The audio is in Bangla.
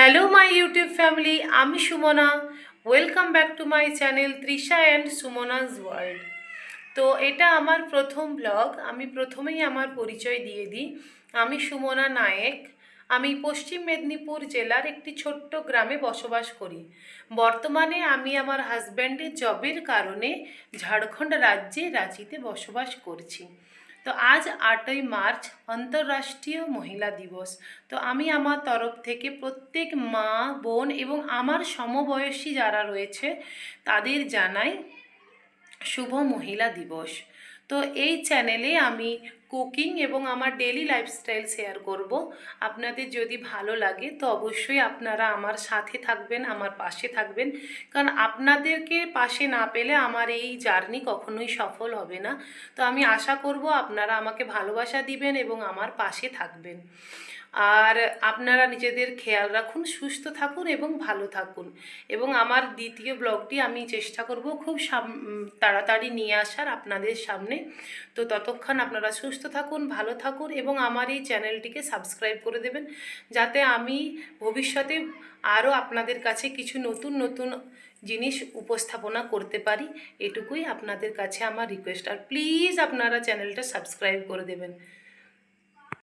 হ্যালো মাই ইউটিউব ফ্যামিলি, আমি Sumana. Welcome back to my channel Trisha and Sumana's world. তো এটা আমার প্রথম ব্লগ। আমি প্রথমেই আমার পরিচয় দিয়ে দিই। আমি সুমনা নায়েক। আমি পশ্চিম মেদিনীপুর জেলার একটি ছোট্ট গ্রামে বসবাস করি। বর্তমানে আমি আমার হাজব্যান্ডের জবের কারণে ঝাড়খণ্ড রাজ্যে রাঁচিতে বসবাস করছি। তো আজ 8ই মার্চ আন্তর্রাষ্ট্রীয় মহিলা দিবস। তো আমি আমার তরফ থেকে প্রত্যেক মা, বোন এবং আমার সমবয়সী যারা রয়েছে তাদের জানাই শুভ মহিলা দিবস। তো এই চ্যানেলে আমি কুকিং এবং আমার ডেলি লাইফস্টাইল শেয়ার করব। আপনাদের যদি ভালো লাগে তো অবশ্যই আপনারা আমার সাথে থাকবেন, আমার পাশে থাকবেন, কারণ আপনাদেরকে পাশে না পেলে আমার এই জার্নি কখনোই সফল হবে না। তো আমি আশা করব আপনারা আমাকে ভালোবাসা দিবেন এবং আমার পাশে থাকবেন। আর আপনারা নিজেদের খেয়াল রাখুন, সুস্থ থাকুন এবং ভালো থাকুন। এবং আমার দ্বিতীয় ব্লগটি আমি চেষ্টা করব খুব তাড়াতাড়ি নিয়ে আসার আপনাদের সামনে। তো ততক্ষণ আপনারা সুস্থ থাকুন, ভালো থাকুন এবং আমার এই চ্যানেলটিকে সাবস্ক্রাইব করে দেবেন, যাতে আমি ভবিষ্যতে আরও আপনাদের কাছে কিছু নতুন নতুন জিনিস উপস্থাপনা করতে পারি। এটুকুই আপনাদের কাছে আমার রিকোয়েস্ট। আর প্লিজ আপনারা চ্যানেলটা সাবস্ক্রাইব করে দেবেন।